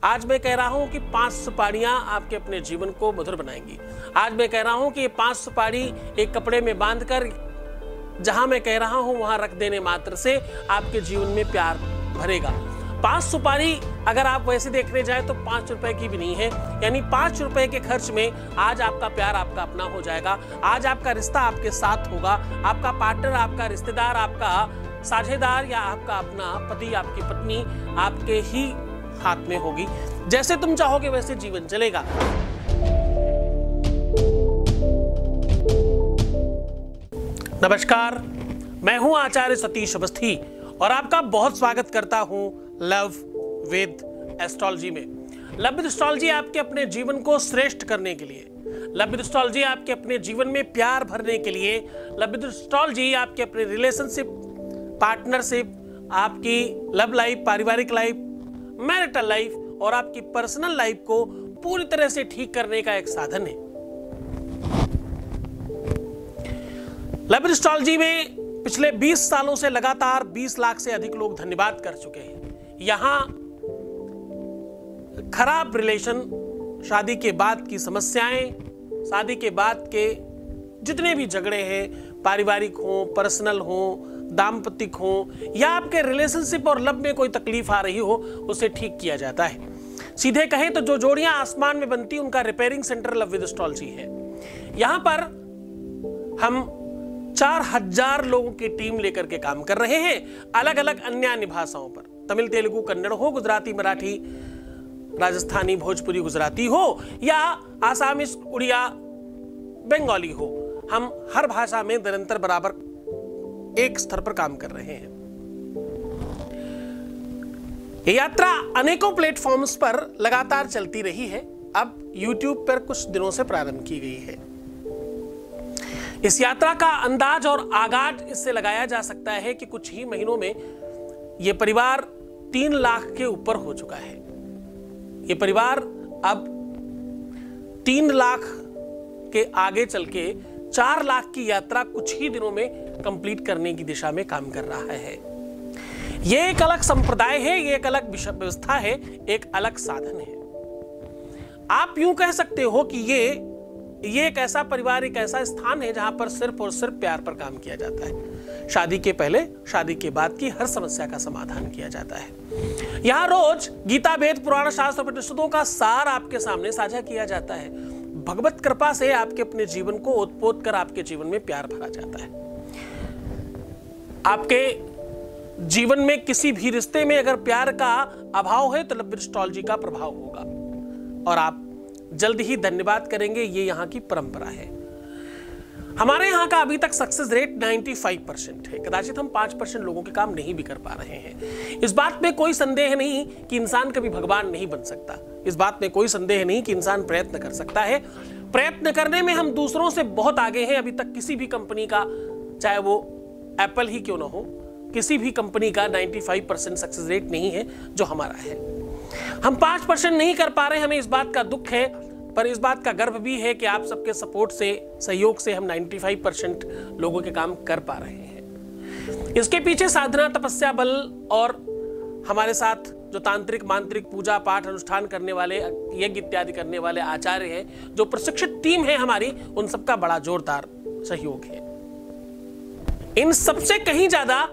आज मैं कह रहा हूं कि 5 सुपारियां आपके अपने जीवन को मधुर बनाएंगी। आज मैं कह रहा हूं कि ये 5 सुपारी एक कपड़े में बांधकर जहां मैं कह रहा हूं वहां रख देने मात्र से आपके जीवन में प्यार भरेगा। 5 सुपारी अगर आप वैसे देखने जाए तो 5 रुपए की भी नहीं है, यानी 5 रुपए के खर्च में आज आपका प्यार आपका अपना हो जाएगा। आज आपका रिश्ता आपके साथ होगा, आपका पार्टनर, आपका रिश्तेदार, आपका साझेदार या आपका अपना पति, आपकी पत्नी आपके ही हाथ में होगी। जैसे तुम चाहोगे वैसे जीवन चलेगा। नमस्कार, मैं हूं आचार्य सतीश अवस्थी और आपका बहुत स्वागत करता हूं लव विद एस्ट्रोलॉजी में। लव विद एस्ट्रोलॉजी आपके अपने जीवन को श्रेष्ठ करने के लिए, लव विद एस्ट्रोलॉजी आपके अपने जीवन में प्यार भरने के लिए, लव विद एस्ट्रोलॉजी आपके अपने रिलेशनशिप, पार्टनरशिप, आपकी लव लाइफ, पारिवारिक लाइफ, मैरिटल लाइफ और आपकी पर्सनल लाइफ को पूरी तरह से ठीक करने का एक साधन है। लव विद एस्ट्रोलॉजी में पिछले 20 सालों से लगातार 20 लाख से अधिक लोग धन्यवाद कर चुके हैं। यहां खराब रिलेशन, शादी के बाद की समस्याएं, शादी के बाद के जितने भी झगड़े हैं, पारिवारिक हो, पर्सनल हो, दाम्पतिक हो या आपके रिलेशनशिप और लव में कोई तकलीफ आ रही हो, उसे ठीक किया जाता है। सीधे कहें तो जो जोड़ियां आसमान में बनती उनका repairing centre love with astrology है। यहां पर हम 4000 लोगों की टीम लेकर के काम कर रहे हैं, अलग अलग अन्य भाषाओं पर, तमिल, तेलुगु, कन्नड़ हो, गुजराती, मराठी, राजस्थानी, भोजपुरी, गुजराती हो या आसामीज, उड़िया, बंगाली हो। हम हर भाषा में निरंतर बराबर एक स्तर पर काम कर रहे हैं। ये यात्रा अनेकों प्लेटफॉर्म्स पर लगातार चलती रही है, अब YouTube पर कुछ दिनों से प्रारंभ की गई है। इस यात्रा का अंदाज और आगाज इससे लगाया जा सकता है कि कुछ ही महीनों में यह परिवार 3 लाख के ऊपर हो चुका है। यह परिवार अब 3 लाख के आगे चल के 4 लाख की यात्रा कुछ ही दिनों में कंप्लीट करने की दिशा में काम कर रहा है। यह एक अलग संप्रदाय है, यह एक अलग व्यवस्था है, एक अलग साधन है। आप यूं कह सकते हो कि ये एक ऐसा परिवार, एक ऐसा स्थान है जहां पर सिर्फ और सिर्फ प्यार पर काम किया जाता है। शादी के पहले, शादी के बाद की हर समस्या का समाधान किया जाता है। यहां रोज गीता, वेद, पुराण, शास्त्र, उपनिषदों का सार आपके सामने साझा किया जाता है। भगवत कृपा से आपके अपने जीवन को ओतपोत कर आपके जीवन में प्यार भरा जाता है। आपके जीवन में किसी भी रिश्ते में अगर प्यार का अभाव है तो लव विद एस्ट्रोलॉजी का प्रभाव होगा और आप जल्द ही धन्यवाद करेंगे। ये यहाँ की परंपरा है। हमारे यहाँ का अभी तक सक्सेस रेट 95% है। कदाचित हम 5% लोगों के काम नहीं भी कर पा रहे हैं। इस बात में कोई संदेह नहीं कि इंसान कभी भगवान नहीं बन सकता। इस बात में कोई संदेह नहीं कि इंसान प्रयत्न कर सकता है। प्रयत्न करने में हम दूसरों से बहुत आगे हैं। अभी तक किसी भी कंपनी का, चाहे वो एप्पल ही क्यों ना हो, किसी भी कंपनी का 95% सक्सेस रेट नहीं है जो हमारा है। हम 5% नहीं कर पा रहे, हमें इस बात का दुख है, पर इस बात का गर्व भी है कि आप सबके सपोर्ट से, सहयोग से हम 95% लोगों के काम कर पा रहे हैं। इसके पीछे साधना, तपस्या, बल और हमारे साथ जो तांत्रिक, मांत्रिक, पूजा पाठ, अनुष्ठान करने वाले, यज्ञ इत्यादि करने वाले आचार्य हैं, जो प्रशिक्षित टीम है हमारी, उन सबका बड़ा जोरदार सहयोग है। इन सबसे कहीं ज्यादा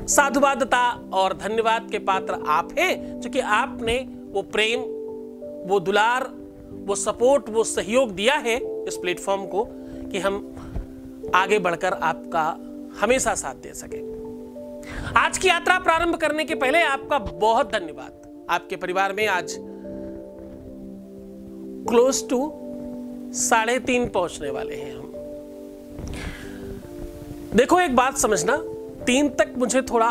साधुवादता और धन्यवाद के पात्र आप हैं, क्योंकि आपने वो प्रेम, वो दुलार, वो सपोर्ट, वो सहयोग दिया है इस प्लेटफॉर्म को कि हम आगे बढ़कर आपका हमेशा साथ दे सके। आज की यात्रा प्रारंभ करने के पहले आपका बहुत धन्यवाद। आपके परिवार में आज क्लोज टू 3.5 पहुंचने वाले हैं हम। देखो, एक बात समझना, 3 तक मुझे थोड़ा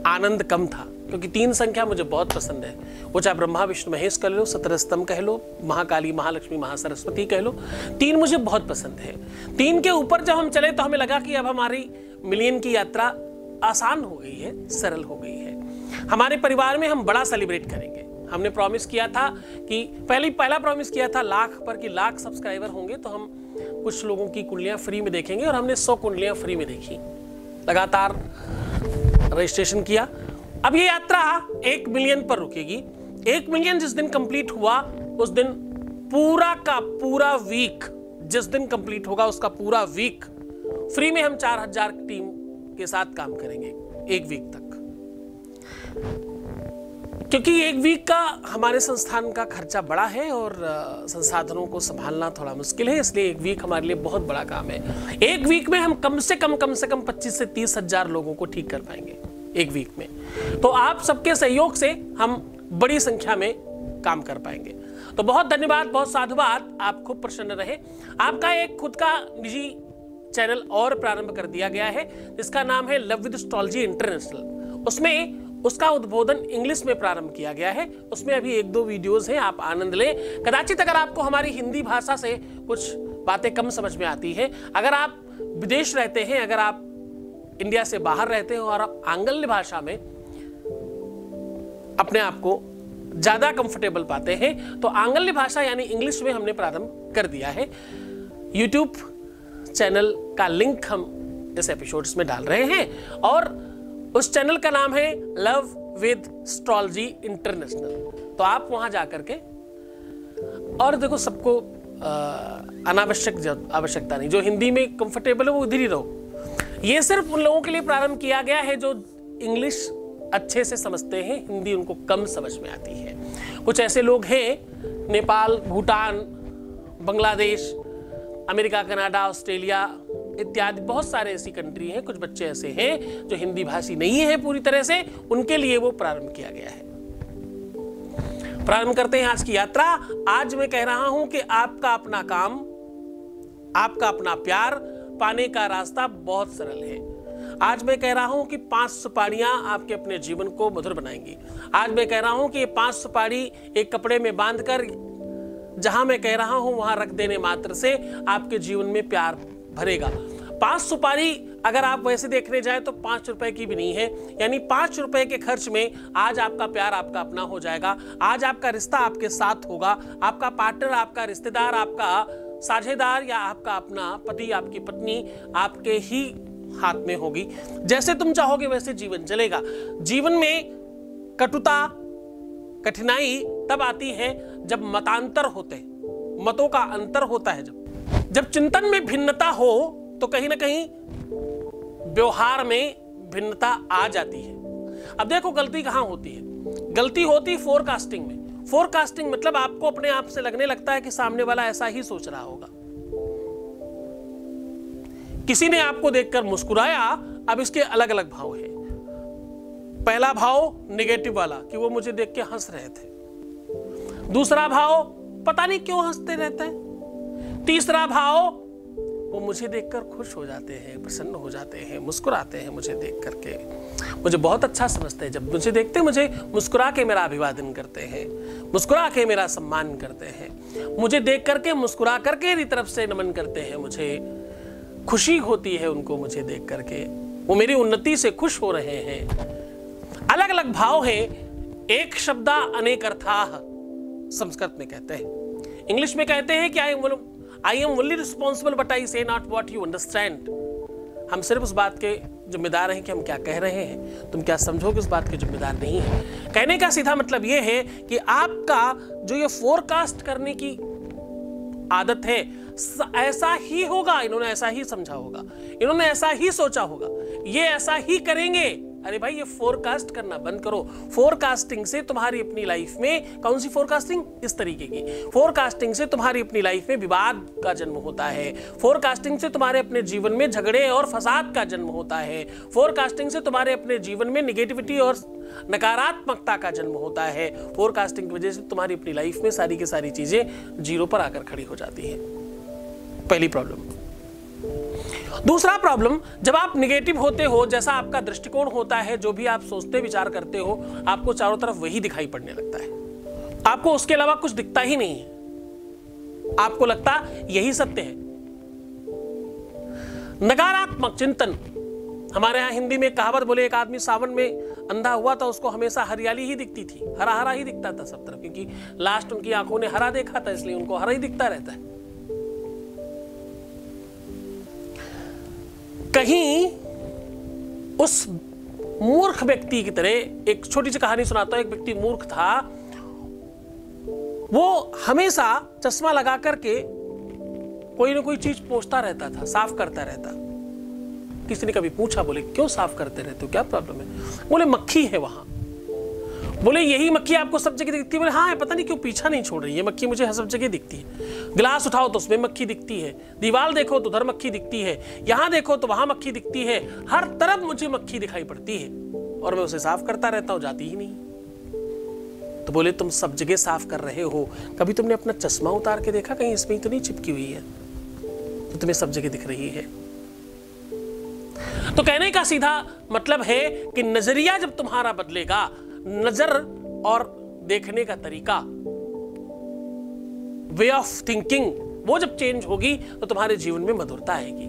आनंद कम था, क्योंकि 3 संख्या मुझे बहुत पसंद है। वो चाहे ब्रह्मा, विष्णु, महेश कह लो, 17 स्तंभ कह लो, महाकाली, महालक्ष्मी, महासरस्वती कह लो, 3 मुझे बहुत पसंद है। 3 के ऊपर जब हम चले तो हमें लगा कि अब हमारी मिलियन की यात्रा आसान हो गई है, सरल हो गई है। हमारे परिवार में हम बड़ा सेलिब्रेट करेंगे। हमने प्रॉमिस किया था कि पहला प्रॉमिस किया था लाख पर, कि लाख सब्सक्राइबर होंगे तो हम कुछ लोगों की कुंडलियां फ्री में देखेंगे, और हमने 100 कुंडलियां फ्री में देखी। लगातार रजिस्ट्रेशन किया, अब ये यात्रा 1 मिलियन पर रुकेगी। 1 मिलियन जिस दिन कंप्लीट हुआ उस दिन पूरा का पूरा वीक, जिस दिन कंप्लीट होगा उसका पूरा वीक फ्री में हम 4000 टीम के साथ काम करेंगे 1 वीक तक। क्योंकि 1 वीक का हमारे संस्थान का खर्चा बड़ा है और संसाधनों को संभालना थोड़ा मुश्किल है, इसलिए 1 वीक हमारे लिए बहुत बड़ा काम है। 1 वीक में हम कम से कम 25 से 30 हजार लोगों को ठीक कर पाएंगे 1 वीक में। तो आप सबके सहयोग से हम बड़ी संख्या में काम कर पाएंगे। तो बहुत धन्यवाद, बहुत साधुवाद। आप खूब प्रसन्न रहे। आपका एक खुद का निजी चैनल और प्रारंभ कर दिया गया है जिसका नाम है लव विद एस्ट्रोलॉजी इंटरनेशनल। उसमें उसका उद्बोधन इंग्लिश में प्रारंभ किया गया है। उसमें अभी 1-2 वीडियोस हैं, आप आनंद लें। कदाचित अगर आपको हमारी हिंदी भाषा से कुछ बातें कम समझ में आती है, अगर आप विदेश रहते हैं, अगर आप इंडिया से बाहर रहते हैं और आप आंग्ल भाषा में अपने आप को ज्यादा कंफर्टेबल पाते हैं, तो आंग्ल भाषा यानी इंग्लिश में हमने प्रारंभ कर दिया है। यूट्यूब चैनल का लिंक हम इस एपिसोड्स में डाल रहे हैं और उस चैनल का नाम है लव विद एस्ट्रोलॉजी इंटरनेशनल। तो आप वहां जाकर के, और देखो सबको अनावश्यक आवश्यकता नहीं, जो हिंदी में कंफर्टेबल है वो उधर ही रहो। ये सिर्फ उन लोगों के लिए प्रारंभ किया गया है जो इंग्लिश अच्छे से समझते हैं, हिंदी उनको कम समझ में आती है। कुछ ऐसे लोग हैं, Nepal, Bhutan, Bangladesh, America, Canada, Australia इत्यादि बहुत सारे ऐसी कंट्री हैं, कुछ बच्चे ऐसे हैं जो हिंदी भाषी नहीं है पूरी तरह से, उनके लिए वो प्रारंभ किया गया है। प्रारंभ करते हैं आज की यात्रा। आज मैं कह रहा हूं कि आपका अपना काम, आपका अपना प्यार पाने का रास्ता बहुत सरल है। आज मैं कह रहा हूं कि 5 सुपारियां आपके अपने जीवन को मधुर बनाएंगी। आज मैं कह रहा हूं कि ये 5 सुपारी एक कपड़े में बांधकर जहां मैं कह रहा हूं वहां रख देने मात्र से आपके जीवन में प्यार भरेगा। 5 सुपारी अगर आप वैसे देखने जाए तो 5 रुपए की भी नहीं है, यानी 5 रुपए के खर्च में आज आपका प्यार आपका अपना हो जाएगा। आज आपका रिश्ता आपके साथ होगा, आपका पार्टनर, आपका रिश्तेदार, आपका साझेदार या आपका अपना पति, आपकी पत्नी आपके ही हाथ में होगी। जैसे तुम चाहोगे वैसे जीवन चलेगा। जीवन में कटुता, कठिनाई तब आती है जब मतांतर होते हैं, मतों का अंतर होता है। जब चिंतन में भिन्नता हो तो कहीं ना कहीं व्यवहार में भिन्नता आ जाती है। अब देखो गलती कहां होती है? गलती होती है फोरकास्टिंग में। फोरकास्टिंग मतलब आपको अपने आप से लगने लगता है कि सामने वाला ऐसा ही सोच रहा होगा। किसी ने आपको देखकर मुस्कुराया, अब इसके अलग अलग भाव है। पहला भाव नेगेटिव वाला कि वो मुझे देख के हंस रहे थे। दूसरा भाव पता नहीं क्यों हंसते रहते हैं। तीसरा भाव वो मुझे देखकर खुश हो जाते हैं, प्रसन्न हो जाते हैं, मुस्कुराते हैं मुझे देख करके, मुझे बहुत अच्छा समझते हैं। जब मुझे देखते मुझे मुस्कुरा के मेरा अभिवादन करते हैं, मुस्कुरा के मेरा सम्मान करते हैं, मुझे देख करके मुस्कुरा करके मेरी तरफ से नमन करते हैं। मुझे खुशी होती है उनको मुझे देख करके, वो मेरी उन्नति से खुश हो रहे हैं। अलग अलग भाव हैं। एक शब्दा अनेक अर्थाः संस्कृत में कहते हैं। इंग्लिश में कहते हैं कि I am only responsible but I से नॉट व्हाट यू अंडरस्टैंड। हम सिर्फ उस बात के जिम्मेदार हैं कि हम क्या कह रहे हैं, तुम क्या समझोगे उस बात के जिम्मेदार नहीं है। कहने का सीधा मतलब यह है कि आपका जो ये फोरकास्ट करने की आदत है ऐसा ही होगा। इन्होंने ऐसा ही समझा होगा, इन्होंने ऐसा ही सोचा होगा, ये ऐसा ही करेंगे। अरे भाई ये फोरकास्ट करना बंद करो। फोरकास्टिंग से तुम्हारी अपनी लाइफ में, कौन सी फोरकास्टिंग? इस तरीके की फोरकास्टिंग से तुम्हारी अपनी लाइफ में विवाद का जन्म होता है। फोरकास्टिंग से तुम्हारे अपने जीवन में झगड़े और फसाद का जन्म होता है। फोरकास्टिंग से तुम्हारे अपने जीवन में निगेटिविटी और नकारात्मकता का जन्म होता है। फोरकास्टिंग की वजह से तुम्हारी अपनी लाइफ में सारी की सारी चीजें जीरो पर आकर खड़ी हो जाती है। पहली प्रॉब्लम। दूसरा प्रॉब्लम, जब आप निगेटिव होते हो, जैसा आपका दृष्टिकोण होता है, जो भी आप सोचते विचार करते हो, आपको चारों तरफ वही दिखाई पड़ने लगता है। आपको उसके अलावा कुछ दिखता ही नहीं है। आपको लगता यही सत्य है। नकारात्मक चिंतन। हमारे यहां हिंदी में कहावत बोले, एक आदमी सावन में अंधा हुआ था, उसको हमेशा हरियाली ही दिखती थी, हरा हरा ही दिखता था सब तरफ, क्योंकि लास्ट उनकी आंखों ने हरा देखा था, इसलिए उनको हरा ही दिखता रहता है। कहीं उस मूर्ख व्यक्ति की तरह। एक छोटी सी कहानी सुनाता हूं। एक व्यक्ति मूर्ख था, वो हमेशा चश्मा लगा करके कोई ना कोई चीज पोंछता रहता था, साफ करता रहता। किसी ने कभी पूछा, बोले क्यों साफ करते रहते हो, क्या प्रॉब्लम है? बोले मक्खी है वहां। बोले यही मक्खी आपको सब जगह दिखती है? बोले हाँ, पता नहीं क्यों पीछा नहीं छोड़ रही है, मक्खी मुझे सब जगह दिखती है। गिलास उठाओ तो उसमें मक्खी दिखती है, दीवार देखो तो उधर मक्खी दिखती है, यहां देखो तो वहां मक्खी दिखती है, हर तरफ मुझे मक्खी दिखाई पड़ती है और मैं उसे साफ करता रहता हूं, जाती ही नहीं। तो बोले तुम सब जगह साफ कर रहे हो, कभी तुमने अपना चश्मा उतार के देखा, कहीं इसमें तो नहीं चिपकी हुई है तो तुम्हें सब जगह दिख रही है? तो कहने का सीधा मतलब है कि नजरिया जब तुम्हारा बदलेगा, नजर और देखने का तरीका, वे ऑफ थिंकिंग, वो जब चेंज होगी तो तुम्हारे जीवन में मधुरता आएगी।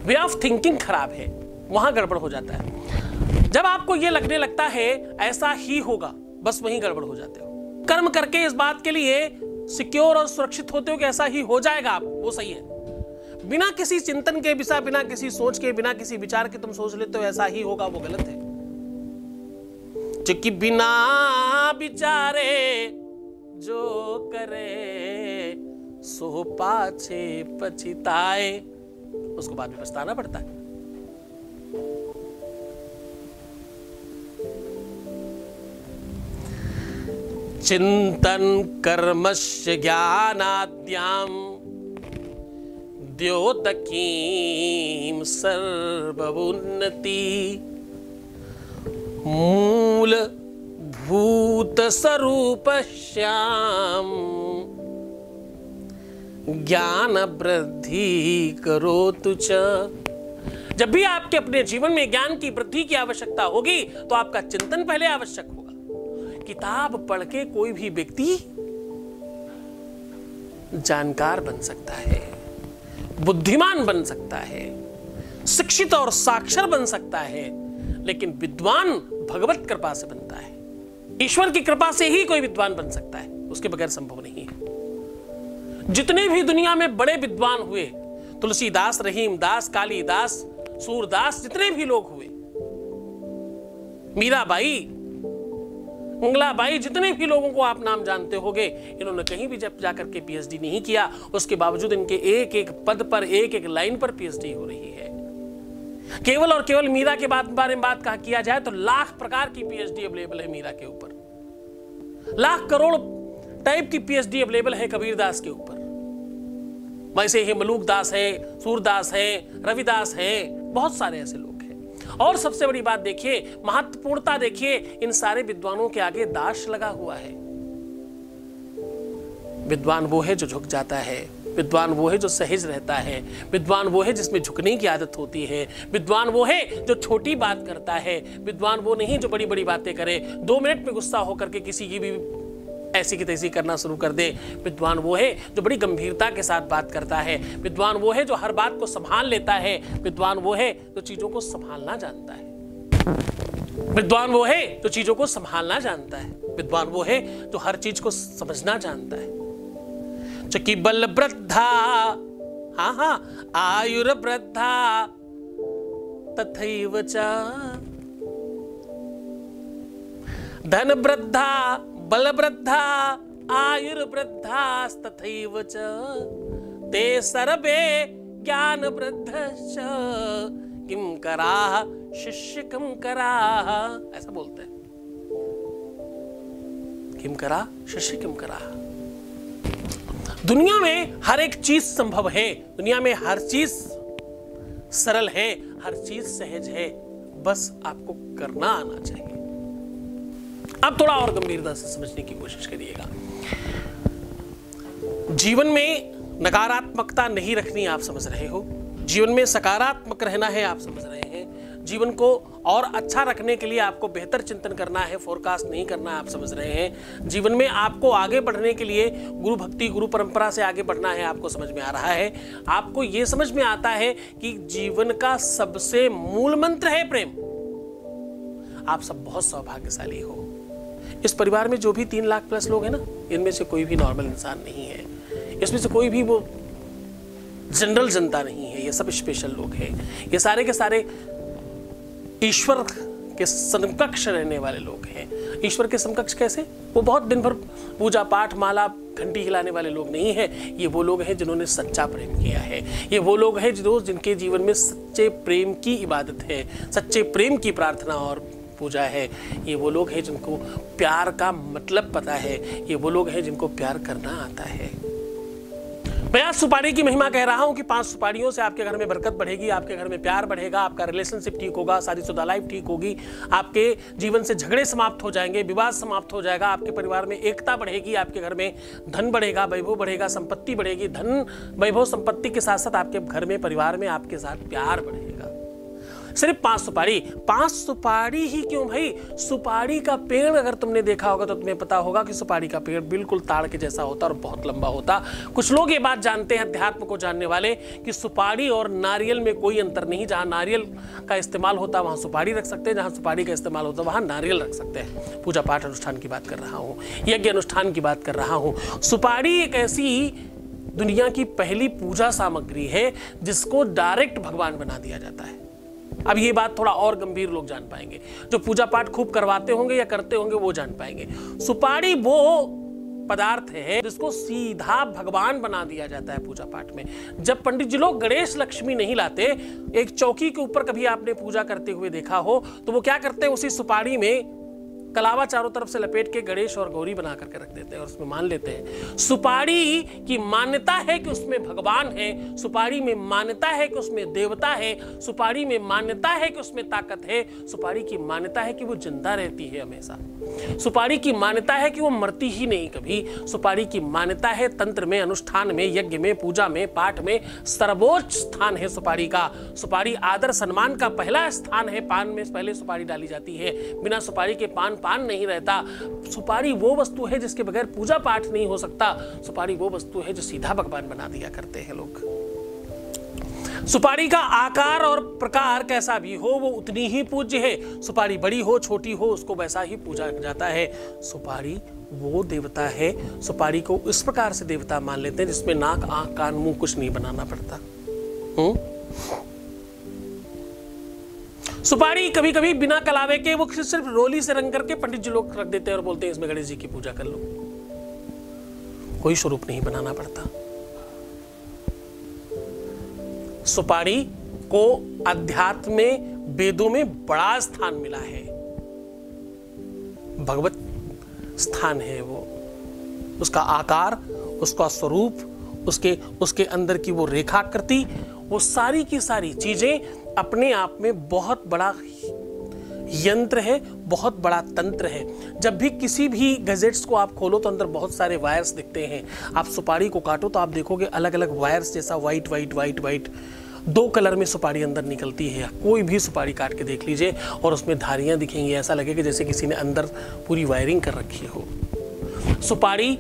वे ऑफ थिंकिंग खराब है, वहां गड़बड़ हो जाता है। जब आपको यह लगने लगता है ऐसा ही होगा, बस वहीं गड़बड़ हो जाते हो। कर्म करके इस बात के लिए सिक्योर और सुरक्षित होते हो कि ऐसा ही हो जाएगा, आप वो सही है। बिना किसी चिंतन के, बिना किसी सोच के, बिना किसी विचार के तुम सोच लेते हो ऐसा ही होगा, वो गलत है। क्योंकि बिना विचारे जो करे सो पाछे पछताए, उसको बाद में पछताना पड़ता है। चिंतन कर्मस्य ज्ञानाद्याम द्योतकीं सर्वोन्नति मूल भूत स्वरूप श्याम ज्ञान वृद्धि करोतु च। जब भी आपके अपने जीवन में ज्ञान की वृद्धि की आवश्यकता होगी तो आपका चिंतन पहले आवश्यक होगा। किताब पढ़ के कोई भी व्यक्ति जानकार बन सकता है, बुद्धिमान बन सकता है, शिक्षित और साक्षर बन सकता है, लेकिन विद्वान भगवत कृपा से बनता है। ईश्वर की कृपा से ही कोई विद्वान बन सकता है, उसके बगैर संभव नहीं है। जितने भी दुनिया में बड़े विद्वान हुए, तुलसीदास, रहीमदास, कालिदास, सूरदास, जितने भी लोग हुए, मीराबाई, मंगलाबाई, जितने भी लोगों को आप नाम जानते होंगे, इन्होंने कहीं भी जब जाकर के पीएचडी नहीं किया, उसके बावजूद इनके एक एक पद पर, एक एक लाइन पर पीएचडी हो रही है। केवल और केवल मीरा के बारे में बात किया जाए तो लाख प्रकार की पीएचडी अवेलेबल है मीरा के ऊपर, लाख करोड़ टाइप की पीएचडी अवेलेबल है कबीरदास के ऊपर। वैसे ही मलूकदास है, सूरदास है, रविदास है, बहुत सारे ऐसे लोग हैं। और सबसे बड़ी बात देखिए, महत्वपूर्णता देखिए, इन सारे विद्वानों के आगे दाश लगा हुआ है। विद्वान वो है जो झुक जाता है, विद्वान वो है जो सहज रहता है, विद्वान वो है जिसमें झुकने की आदत होती है, विद्वान वो है जो छोटी बात करता है, विद्वान वो नहीं जो बड़ी बड़ी बातें करे, 2 मिनट में गुस्सा होकर के किसी की भी ऐसी की तैसी करना शुरू कर दे। विद्वान वो है जो बड़ी गंभीरता के साथ बात करता है, विद्वान वो है जो हर बात को संभाल लेता है, विद्वान वो है जो चीजों को संभालना जानता है, विद्वान वो है जो चीजों को संभालना जानता है, विद्वान वो है जो हर चीज को समझना जानता है। चकी बल वृद्धा, हाँ, आयुर वृद्धा तथैव च, धन वृद्धा, बल वृद्धा, आयुर्वृद्धा तथैव च, ते सर्वे ज्ञान वृद्धश्च, किम कराः शिष्य किम कराः, ऐसा बोलते हैं। किम करा शिष्य किम कराः। दुनिया में हर एक चीज संभव है, दुनिया में हर चीज सरल है, हर चीज सहज है, बस आपको करना आना चाहिए। अब थोड़ा और गंभीरता से समझने की कोशिश करिएगा। जीवन में नकारात्मकता नहीं रखनी, आप समझ रहे हो, जीवन में सकारात्मक रहना है, आप समझ रहे हैं। जीवन को और अच्छा रखने के लिए आपको बेहतर चिंतन करना है, फोरकास्ट नहीं करना है, आप समझ रहे हैं। जीवन में आपको आगे बढ़ने के लिए गुरु भक्ति, गुरु परंपरा से आगे बढ़ना है, आपको समझ में आ रहा है। आपको यह समझ में आता है कि जीवन का सबसे मूल मंत्र है प्रेम। आप सब बहुत सौभाग्यशाली हो। इस परिवार में जो भी 3 लाख प्लस लोग हैं ना, इनमें से कोई भी नॉर्मल इंसान नहीं है, इसमें से कोई भी वो जनरल जनता नहीं है, ये सब स्पेशल लोग हैं। ये सारे के सारे ईश्वर के समकक्ष रहने वाले लोग हैं। ईश्वर के समकक्ष कैसे? वो बहुत दिन भर पूजा पाठ माला घंटी हिलाने वाले लोग नहीं हैं। ये वो लोग हैं जिन्होंने सच्चा प्रेम किया है। ये वो लोग हैं जिनके जीवन में सच्चे प्रेम की इबादत है, सच्चे प्रेम की प्रार्थना और पूजा है। ये वो लोग हैं जिनको प्यार का मतलब पता है। ये वो लोग हैं जिनको प्यार करना आता है। मैं आज सुपारी की महिमा कह रहा हूं कि 5 सुपारियों से आपके घर में बरकत बढ़ेगी, आपके घर में प्यार बढ़ेगा, आपका रिलेशनशिप ठीक होगा, शादीशुदा लाइफ ठीक होगी, आपके जीवन से झगड़े समाप्त हो जाएंगे, विवाद समाप्त हो जाएगा, आपके परिवार में एकता बढ़ेगी, आपके घर में धन बढ़ेगा, वैभव बढ़ेगा, संपत्ति बढ़ेगी। धन वैभव संपत्ति के साथ साथ आपके घर में परिवार में आपके साथ प्यार बढ़ेगा। सिर्फ 5 सुपारी। 5 सुपारी ही क्यों भाई? सुपारी का पेड़ अगर तुमने देखा होगा तो तुम्हें पता होगा कि सुपारी का पेड़ बिल्कुल ताड़ के जैसा होता और बहुत लंबा होता। कुछ लोग ये बात जानते हैं, अध्यात्म को जानने वाले, कि सुपारी और नारियल में कोई अंतर नहीं। जहां नारियल का इस्तेमाल होता है वहां सुपारी रख सकते हैं, जहां सुपारी का इस्तेमाल होता है वहां नारियल रख सकते हैं। पूजा पाठ अनुष्ठान की बात कर रहा हूं, यज्ञ अनुष्ठान की बात कर रहा हूं। सुपारी एक ऐसी दुनिया की पहली पूजा सामग्री है जिसको डायरेक्ट भगवान बना दिया जाता है। अब ये बात थोड़ा और गंभीर लोग जान पाएंगे, जो पूजा पाठ खूब करवाते होंगे या करते होंगे वो जान पाएंगे। सुपारी वो पदार्थ है जिसको सीधा भगवान बना दिया जाता है पूजा पाठ में। जब पंडित जी लोग गणेश लक्ष्मी नहीं लाते, एक चौकी के ऊपर कभी आपने पूजा करते हुए देखा हो तो वो क्या करते हैं, उसी सुपारी में कलावा चारों तरफ से लपेट के गणेश और गौरी बना करके रख देते हैं और उसमें मान लेते हैं। सुपारी की मान्यता है कि उसमें भगवान है, सुपारी में मान्यता है कि उसमें देवता है, सुपारी में मान्यता है कि उसमें ताकत है, सुपारी की मान्यता है कि वो जिंदा रहती है हमेशा, सुपारी की मान्यता है कि वो मरती ही नहीं कभी, सुपारी की मान्यता है तंत्र में, अनुष्ठान में, यज्ञ में, पूजा में, पाठ में सर्वोच्च स्थान है सुपारी का। सुपारी आदर सम्मान का पहला स्थान है। पान में पहले सुपारी डाली जाती है, बिना सुपारी के पान नहीं रहता। सुपारी वो वस्तु है जिसके बगैर पूजा पाठ नहीं हो सकता। सुपारी वो वस्तु है जो सीधा भगवान बना दिया करते हैं लोग। सुपारी का आकार और प्रकार कैसा भी हो वो उतनी ही पूज्य है। सुपारी बड़ी हो छोटी हो उसको वैसा ही पूजा जाता है। सुपारी वो देवता है, सुपारी को इस प्रकार से देवता मान लेते हैं जिसमें नाक आंख कान मुंह कुछ नहीं बनाना पड़ता। सुपारी कभी कभी बिना कलावे के वो सिर्फ रोली से रंग करके पंडित जी लोग रख देते हैं और बोलते हैं इसमें गणेश जी की पूजा कर लो। कोई स्वरूप नहीं बनाना पड़ता। सुपारी को अध्यात्म में, वेदों में बड़ा स्थान मिला है, भगवत स्थान है वो। उसका आकार, उसका स्वरूप, उसके अंदर की वो रेखाकृति, वो सारी की सारी चीजें अपने आप में बहुत बड़ा यंत्र है, बहुत बड़ा तंत्र है। जब भी किसी भी गैजेट्स को आप खोलो तो अंदर बहुत सारे वायर्स दिखते हैं। आप सुपारी को काटो तो आप देखोगे अलग अलग वायर्स जैसा white white white white 2 colour में सुपारी अंदर निकलती है। कोई भी सुपारी काट के देख लीजिए और उसमें धारियां दिखेंगी, ऐसा लगेगा जैसे किसी ने अंदर पूरी वायरिंग कर रखी हो। सुपारी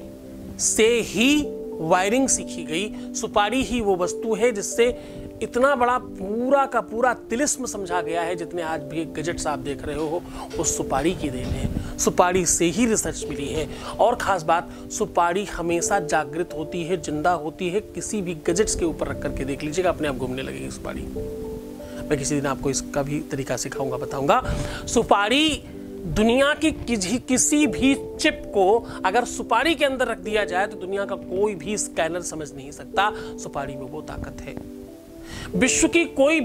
से ही वायरिंग सीखी गई। सुपारी ही वो वस्तु है जिससे इतना बड़ा पूरा का पूरा तिलिस्म समझा गया है। जितने आज भी गैजेट्स आप देख रहे हो वो सुपारी की देन है। सुपारी से ही रिसर्च मिली है। और खास बात, सुपारी हमेशा जागृत होती है, जिंदा होती है। किसी भी गैजेट्स के ऊपर रख करके देख लीजिएगा, अपने आप घूमने लगेगी सुपारी। मैं किसी दिन आपको इसका भी तरीका सिखाऊंगा, बताऊंगा। सुपारी दुनिया की किसी भी चिप को अगर सुपारी के अंदर रख दिया जाए तो दुनिया का कोई भी स्कैनर समझ नहीं सकता। सुपारी में वो ताकत है। विश्व की कोई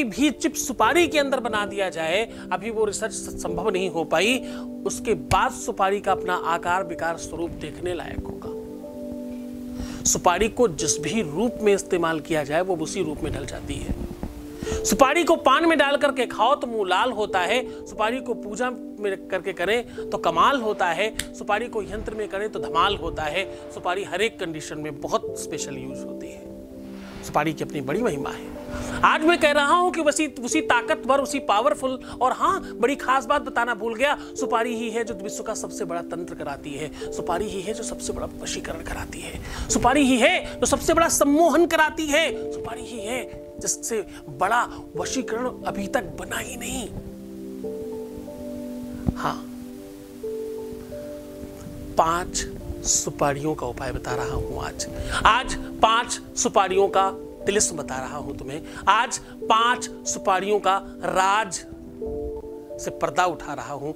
भी चिप सुपारी के अंदर बना दिया जाए, अभी वो रिसर्च संभव नहीं हो पाई, उसके बाद सुपारी का अपना आकार विकार स्वरूप देखने लायक होगा। सुपारी को जिस भी रूप में इस्तेमाल किया जाए वो उसी रूप में ढल जाती है। सुपारी को पान में डाल करके खाओ तो मुंह लाल होता है। सुपारी को पूजा में करके करें तो कमाल होता है। सुपारी को यंत्र में करें तो धमाल होता है। सुपारी हर एक कंडीशन में बहुत स्पेशल यूज होती है। सुपारी की अपनी बड़ी महिमा है। आज मैं कह रहा हूं कि उसी ताकतवर, उसी पावरफुल, और हाँ, बड़ी खास बात बताना भूल गया, सुपारी ही है जो विश्व का सबसे बड़ा तंत्र कराती है। सुपारी ही है जो सबसे बड़ा वशीकरण कराती है। सुपारी ही है जो सबसे बड़ा सम्मोहन कराती है। सुपारी ही है जिससे बड़ा वशीकरण अभी तक बना ही नहीं। हाँ, 5 सुपारियों का उपाय बता रहा हूं आज 5 सुपारियों का तिलिस्म बता रहा हूं तुम्हें। आज 5 सुपारियों का राज से पर्दा उठा रहा हूं,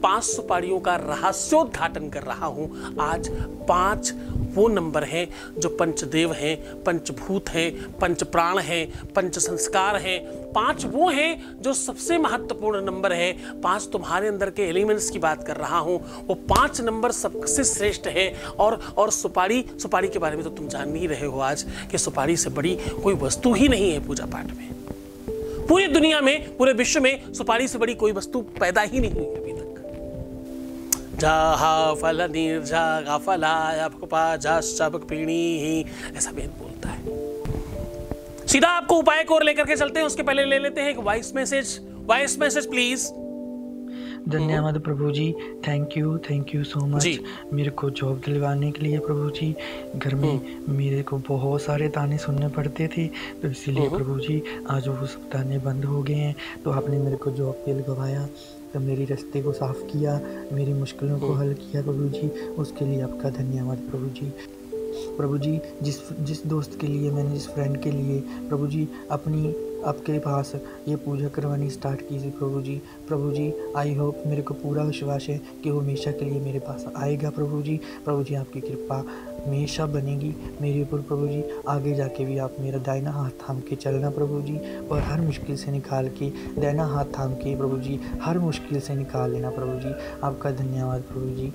5 सुपारियों का रहस्योद्घाटन कर रहा हूं। आज 5 वो नंबर हैं जो पंचदेव हैं, पंचभूत हैं, पंच प्राण हैं, पंच संस्कार हैं। 5 वो हैं जो सबसे महत्वपूर्ण नंबर है। 5 तुम्हारे अंदर के एलिमेंट्स की बात कर रहा हूं। वो 5 नंबर सबसे श्रेष्ठ है। और सुपारी के बारे में तो तुम जान ही रहे हो आज कि सुपारी से बड़ी कोई वस्तु ही नहीं है पूजा पाठ में। पूरी दुनिया में, पूरे विश्व में सुपारी से बड़ी कोई वस्तु पैदा ही नहीं हुई अभी तक। जाहा फल निर्जा फलाय फपा जाश्चबक पीणी, ऐसा वेद बोलता है। सीधा आपको उपाय को लेकर के चलते हैं, उसके पहले ले लेते हैं एक वॉइस मैसेज प्लीज। धन्यवाद प्रभु जी, थैंक यू सो मच मेरे को जॉब दिलवाने के लिए प्रभु जी। घर में मेरे को बहुत सारे ताने सुनने पड़ते थे, तो इसीलिए प्रभु जी आज वो सब ताने बंद हो गए हैं। तो आपने मेरे को जॉब पे लगवाया, तो मेरी रास्ते को साफ़ किया, मेरी मुश्किलों को हल किया प्रभु जी, उसके लिए आपका धन्यवाद प्रभु जी। प्रभु जी जिस दोस्त के लिए मैंने, जिस फ्रेंड के लिए प्रभु जी आपके पास ये पूजा करवानी स्टार्ट की थी प्रभु जी आई होप, मेरे को पूरा विश्वास है कि वो हमेशा के लिए मेरे पास आएगा प्रभु जी आपकी कृपा हमेशा बनेगी मेरे ऊपर प्रभु जी। आगे जाके भी आप मेरा दाहिना हाथ थाम के चलना प्रभु जी, और हर मुश्किल से निकाल के दाहिना हाथ थाम के प्रभु जी हर मुश्किल से निकाल लेना प्रभु जी। आपका धन्यवाद प्रभु जी।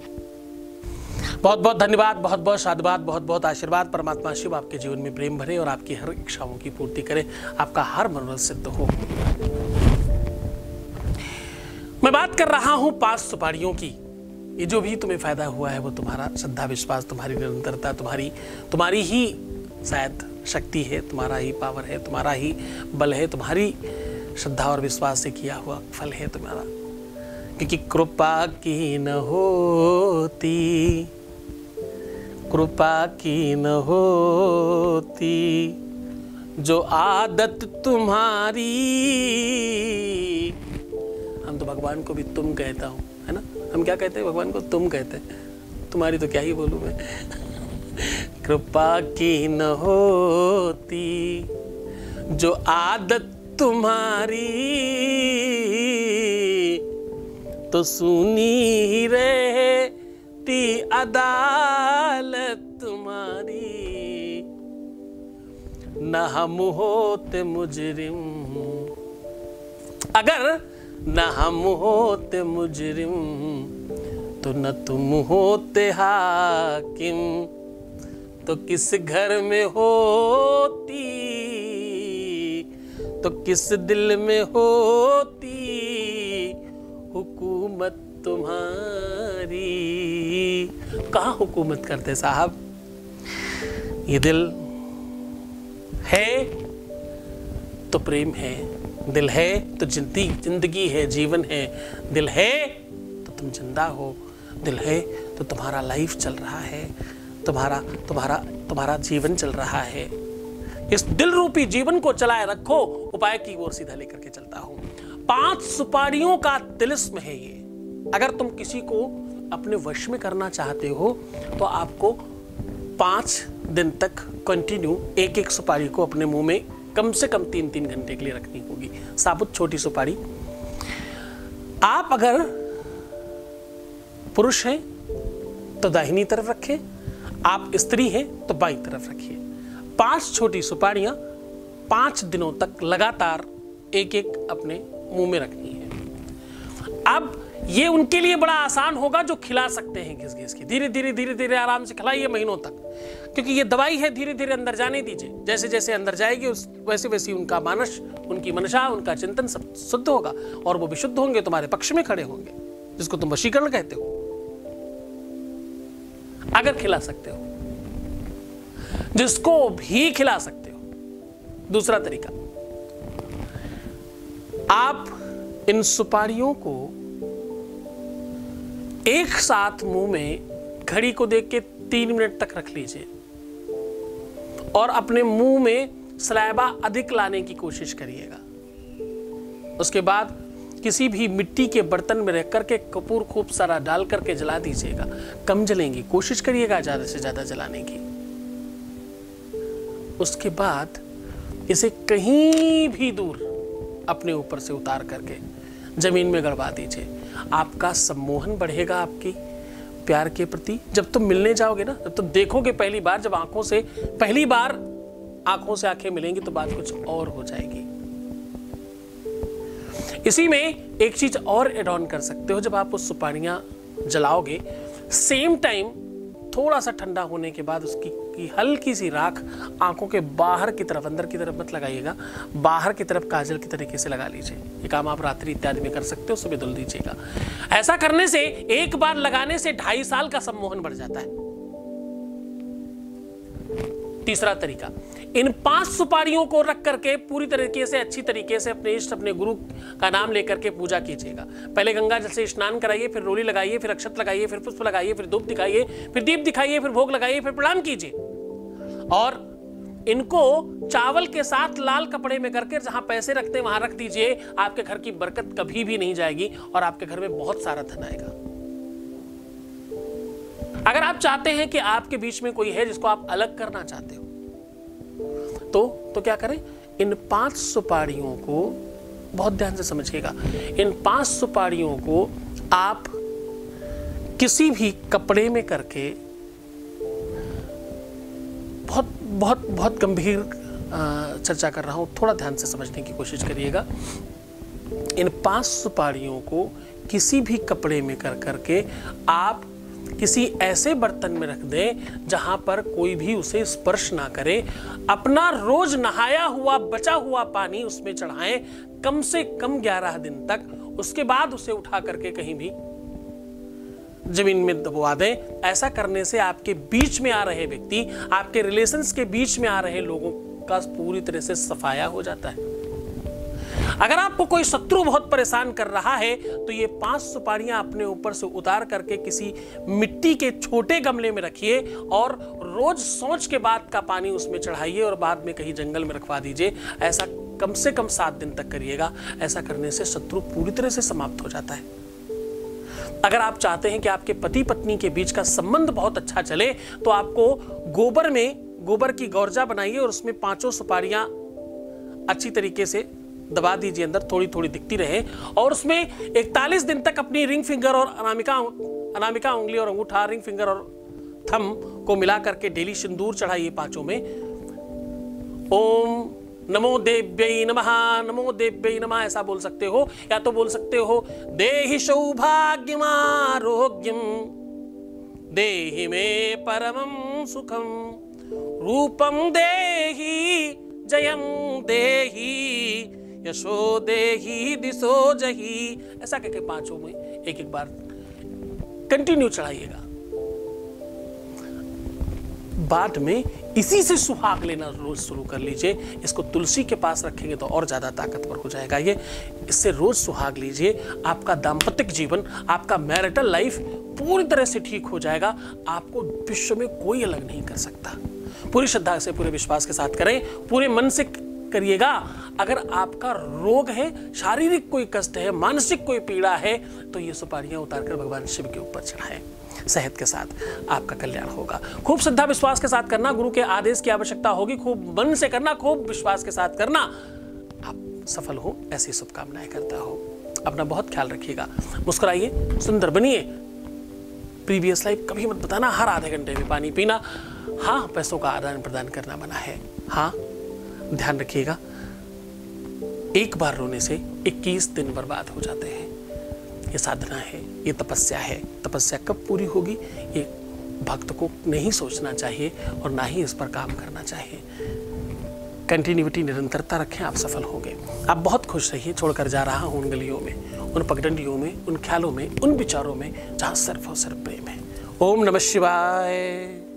बहुत बहुत धन्यवाद, बहुत बहुत साधुवाद, बहुत बहुत आशीर्वाद। परमात्मा शिव आपके जीवन में प्रेम भरे और आपकी हर इच्छाओं की पूर्ति करे, आपका हर मनोरथ सिद्ध हो। मैं बात कर रहा हूं 5 सुपारियों की। ये जो भी तुम्हें फायदा हुआ है वो तुम्हारा श्रद्धा विश्वास, तुम्हारी निरंतरता, तुम्हारी ही शायद शक्ति है, तुम्हारा ही पावर है, तुम्हारा ही बल है, तुम्हारी श्रद्धा और विश्वास से किया हुआ फल है तुम्हारा। क्योंकि कृपा की न होती, कृपा की न होती जो आदत तुम्हारी। हम तो भगवान को भी तुम कहता हूँ, है ना? हम क्या कहते हैं भगवान को? तुम कहते हैं। तुम्हारी तो क्या ही बोलूं मैं। कृपा की न होती जो आदत तुम्हारी, तो सुनी रहती अदालत तुम्हारी। न हम होते मुजरिम, अगर न हम होते मुजरिम तो न तुम होते हाकिम, तो किस घर में होती, तो किस दिल में होती हुकूमत तुम्हारी। कहाँ हुकूमत करते साहब? ये दिल है तो प्रेम है, दिल है तो जिंदगी है, जीवन है। दिल है तो तुम जिंदा हो, दिल है तो तुम्हारा लाइफ चल रहा है, तुम्हारा जीवन चल रहा है। इस दिल रूपी जीवन को चलाए रखो। उपाय की ओर सीधा लेकर के चलता हूं। 5 सुपारियों का तिलिस्म है ये। अगर तुम किसी को अपने वश में करना चाहते हो तो आपको 5 दिन तक कंटिन्यू एक सुपारी को अपने मुंह में कम से कम 3-3 घंटे के लिए रखनी होगी। साबुत छोटी सुपारी। आप अगर पुरुष हैं तो दाहिनी तरफ रखें, आप स्त्री हैं तो बाईं तरफ रखिए। 5 छोटी सुपारियां 5 दिनों तक लगातार एक अपने मुंह में रखनी है। अब ये उनके लिए बड़ा आसान होगा जो खिला सकते हैं घिस घिस के। धीरे धीरे आराम से खिलाइए महीनों तक, क्योंकि ये दवाई है। धीरे धीरे अंदर जाने दीजिए। जैसे जैसे अंदर जाएगी वैसे उनका मानस, उनकी मनसा, उनका चिंतन सब शुद्ध होगा और वो विशुद्ध होंगे, तुम्हारे पक्ष में खड़े होंगे, जिसको तुम वशीकरण कहते हो। अगर खिला सकते हो, जिसको भी खिला सकते हो। दूसरा तरीका, आप इन सुपारियों को एक साथ मुंह में घड़ी को देख के 3 मिनट तक रख लीजिए और अपने मुंह में सलाइवा अधिक लाने की कोशिश करिएगा। उसके बाद किसी भी मिट्टी के बर्तन में रख करके कपूर खूब सारा डाल करके जला दीजिएगा। कम जलेंगी, कोशिश करिएगा ज्यादा से ज्यादा जलाने की। उसके बाद इसे कहीं भी दूर अपने ऊपर से उतार करके जमीन में गड़वा दीजिए। आपका सम्मोहन बढ़ेगा आपकी प्यार के प्रति। जब तुम मिलने जाओगे ना, जब तुम देखोगे पहली बार, जब पहली बार आंखों से आंखें मिलेंगी तो बात कुछ और हो जाएगी। इसी में एक चीज और एड ऑन कर सकते हो, जब आप उस सुपारियां जलाओगे, सेम टाइम थोड़ा सा ठंडा होने के बाद उसकी हल्की सी राख आंखों के बाहर की तरफ, अंदर की तरफ मत लगाइएगा, बाहर की तरफ काजल की तरीके से लगा लीजिए। ये काम आप रात्रि इत्यादि में कर सकते हो, सुबह धुल दीजिएगा। ऐसा करने से एक बार लगाने से 2.5 साल का सम्मोहन बढ़ जाता है। तीसरा तरीका, इन 5 सुपारियों को रख करके पूरी तरीके से अच्छी तरीके से अपने इष्ट, अपने गुरु का नाम लेकर के पूजा कीजिएगा। पहले गंगा जल से स्नान कराइए, फिर रोली लगाइए, फिर अक्षत लगाइए, फिर पुष्प लगाइए, फिर धूप दिखाइए, फिर दीप दिखाइए, फिर भोग लगाइए, फिर प्रणाम कीजिए। और इनको चावल के साथ लाल कपड़े में करके जहां पैसे रखते हैं वहां रख दीजिए। आपके घर की बरकत कभी भी नहीं जाएगी और आपके घर में बहुत सारा धन आएगा। अगर आप चाहते हैं कि आपके बीच में कोई है जिसको आप अलग करना चाहते हो, तो क्या करें, इन 5 सुपारियों को बहुत ध्यान से समझिएगा। इन 5 सुपारियों को आप किसी भी कपड़े में करके, बहुत बहुत बहुत गंभीर चर्चा कर रहा हूं, थोड़ा ध्यान से समझने की कोशिश करिएगा। इन 5 सुपारियों को किसी भी कपड़े में कर करके आप किसी ऐसे बर्तन में रख दें जहां पर कोई भी उसे स्पर्श ना करे। अपना रोज नहाया हुआ बचा हुआ पानी उसमें चढ़ाएं, कम से कम 11 दिन तक। उसके बाद उसे उठा करके कहीं भी जमीन में दबवा दें। ऐसा करने से आपके बीच में आ रहे व्यक्ति, आपके रिलेशंस के बीच में आ रहे लोगों का पूरी तरह से सफाया हो जाता है। अगर आपको कोई शत्रु बहुत परेशान कर रहा है तो ये 5 सुपारियां अपने ऊपर से उतार करके किसी मिट्टी के छोटे गमले में रखिए और रोज सोच के बाद का पानी उसमें चढ़ाइए और बाद में कहीं जंगल में रखवा दीजिए। ऐसा कम से कम 7 दिन तक करिएगा। ऐसा करने से शत्रु पूरी तरह से समाप्त हो जाता है। अगर आप चाहते हैं कि आपके पति पत्नी के बीच का संबंध बहुत अच्छा चले तो आपको गोबर की गौरजा बनाइए और उसमें 5 सुपारियां अच्छी तरीके से दबा दीजिए, अंदर थोड़ी थोड़ी दिखती रहे। और उसमें 41 दिन तक अपनी रिंग फिंगर और अनामिका उंगली और अंगूठा, रिंग फिंगर और थम को मिला करके डेली सिंदूर चढ़ाइए 5 में। ओम नमो देव्यै नमः, नमो देव्यै नमः ऐसा बोल सकते हो, या तो बोल सकते हो देहि सौभाग्यम आरोग्यम देहि मे परमं सुखम रूपम देहि जयम देहि यशो देहि दिशो जहि। ऐसा करके 5 में एक एक बार कंटिन्यू चढ़ाइएगा। बाद में इसी से सुहाग लेना रोज शुरू कर लीजिए। इसको तुलसी के पास रखेंगे तो और ज्यादा ताकतवर हो जाएगा ये। इससे रोज सुहाग लीजिए। आपका दाम्पत्य जीवन, आपका मैरिटल लाइफ पूरी तरह से ठीक हो जाएगा। आपको विश्व में कोई अलग नहीं कर सकता। पूरी श्रद्धा से, पूरे विश्वास के साथ करें, पूरे मन से करिएगा। अगर आपका रोग है, शारीरिक कोई कष्ट है, मानसिक कोई पीड़ा है, तो ये सुपारियां उतारकर भगवान शिव के ऊपर चढ़ाएं। सेहत के साथ आपका कल्याण होगा। खूब श्रद्धा विश्वास के साथ करना, गुरु के आदेश की आवश्यकता होगी। खूब मन से करना, खूब विश्वास के साथ करना। आप सफल हो, ऐसी शुभकामनाएं करता हो। अपना बहुत ख्याल रखिएगा। मुस्कुराइए, सुंदर बनिए। प्रीवियस लाइफ कभी मत बताना। हर आधे घंटे में पानी पीना। हाँ, पैसों का आदान प्रदान करना मना है। हाँ, ध्यान रखिएगा। एक बार रोने से 21 दिन बर्बाद हो जाते हैं। ये साधना है, ये तपस्या है। तपस्या कब पूरी होगी ये भक्त को नहीं सोचना चाहिए और ना ही इस पर काम करना चाहिए। कंटिन्यूटी, निरंतरता रखें, आप सफल होंगे। आप बहुत खुश रहिए। छोड़कर जा रहा हूं उन गलियों में, उन पगडंडियों में, उन ख्यालों में, उन विचारों में जहां सिर्फ और सिर्फ प्रेम है। ओम नमः शिवाय।